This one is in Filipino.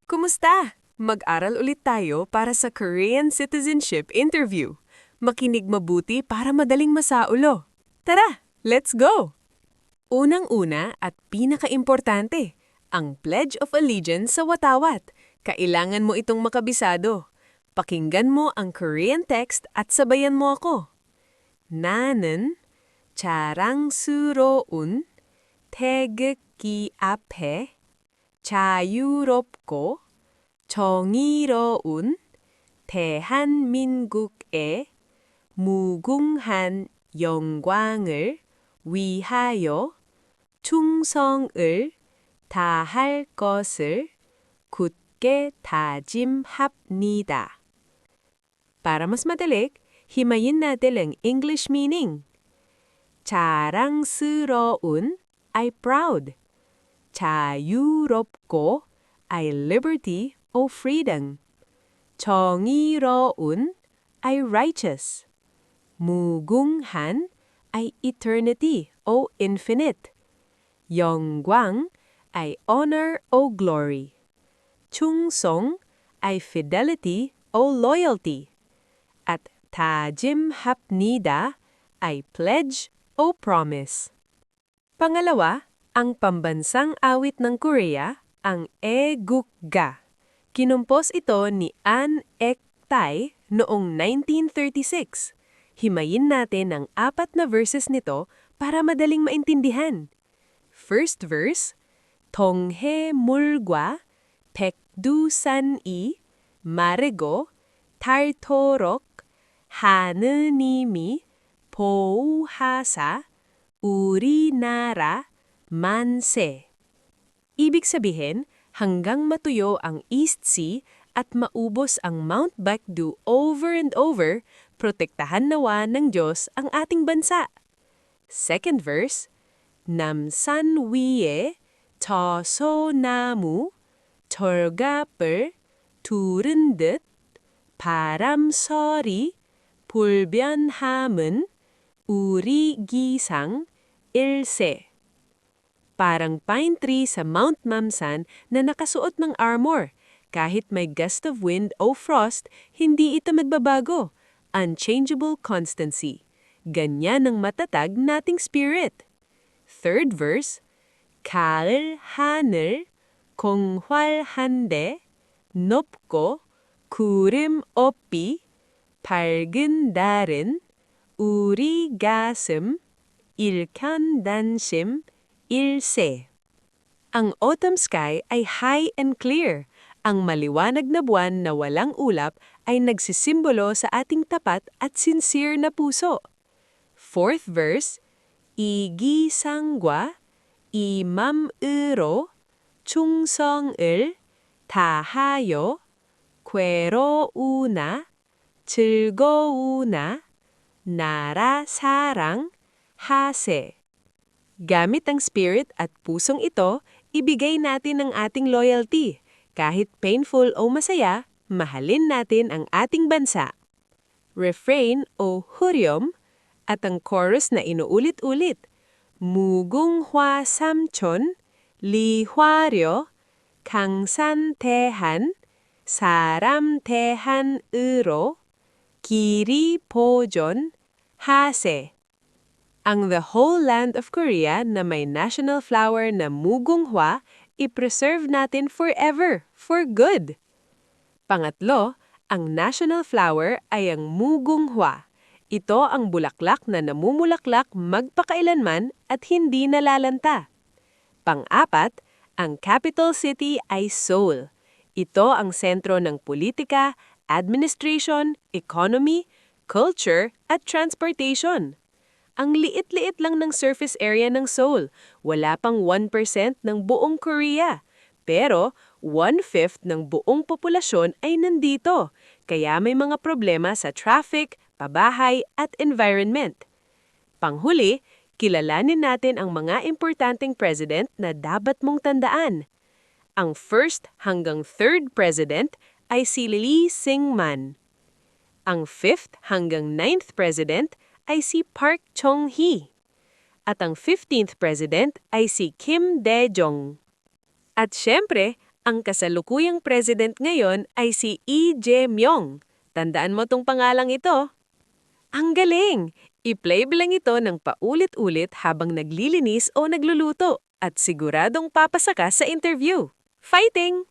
Kumusta? Mag-aral ulit tayo para sa Korean citizenship interview. Makinig mabuti para madaling masaulo. Tara, let's go! Unang-una at pinaka-importante, ang Pledge of Allegiance sa watawat. Kailangan mo itong makabisado. Pakinggan mo ang Korean text at sabayan mo ako. 나는 자랑스러운 태극기 앞에 자유롭고 정의로운 대한민국의 무궁한 영광을 위하여 충성을 다할 것을 굳게 다짐합니다. Para mas madali, himayin natin ang English meaning. 자랑스러운 ay proud. 자유롭고 ay liberty o freedom. 정의로운 ay righteous. 무궁한 ay eternity o infinite. 영광 ay honor o glory. 충성 ay fidelity o loyalty. At 다짐합니다 ay pledge o promise. Pangalawa, ang pambansang awit ng Korea, ang 애국가. Kinumpos ito ni An Ek-tae noong 1936. Himayin natin ang 4 na verses nito para madaling maintindihan. First verse, 동해물과 백두산이 마르고 닳도록 하느님이 보호하사 우리나라 만세. Ibig sabihin, hanggang matuyo ang East Sea at maubos ang Mount Baekdu over and over, protektahan nawa ng Diyos ang ating bansa. Second verse, 남산 위에 저소나무 철갑을 두른 듯 바람소리 불변함은 우리 기상 일세. Parang pine tree sa Mount Mamsan na nakasuot ng armor. Kahit may gust of wind o frost, hindi ito magbabago. Unchangeable constancy. Ganyan ang matatag nating spirit. Third verse, 가을 하늘 공활한데 높고 구름 없이 밝은 달은 우리 가슴 일편단심 일세. Ang autumn sky ay high and clear. Ang maliwanag na buwan na walang ulap ay nagsisimbolo sa ating tapat at sincere na puso. Fourth verse, 이기상과 이맘으로 충성을 다하여 괴로우나 즐거우나 나라 사랑하세. Gamit ang spirit at pusong ito, ibigay natin ang ating loyalty. Kahit painful o masaya, mahalin natin ang ating bansa. Refrain o huryom at ang chorus na inuulit-ulit. 무궁화 삼촌, 리화려, 강산대한, 사람대한으로, 기리보존, 하세. Ang the whole land of Korea na may national flower na mugunghwa, i-preserve natin forever, for good. Pangatlo, ang national flower ay ang mugunghwa. Ito ang bulaklak na namumulaklak magpakailanman at hindi nalalanta. Pang-apat, ang capital city ay Seoul. Ito ang sentro ng politika, administration, economy, culture, at transportation. Ang liit-liit lang ng surface area ng Seoul, wala pang 1% ng buong Korea. Pero 1/5 ng buong populasyon ay nandito, kaya may mga problema sa traffic, pabahay at environment. Panghuli, kilalanin natin ang mga importanteng president na dapat mong tandaan. Ang first hanggang third president ay si Lee Syngman. Ang 5th hanggang 9th president ay si Park Chung-hee. At ang 15th president ay si Kim Dae-jung. At syempre, Ang kasalukuyang president ngayon ay si Lee Jae-myung. Tandaan mo tong pangalang ito. Ang galing! I-play lang ito ng paulit-ulit habang naglilinis o nagluluto at siguradong papasa ka sa interview. Fighting!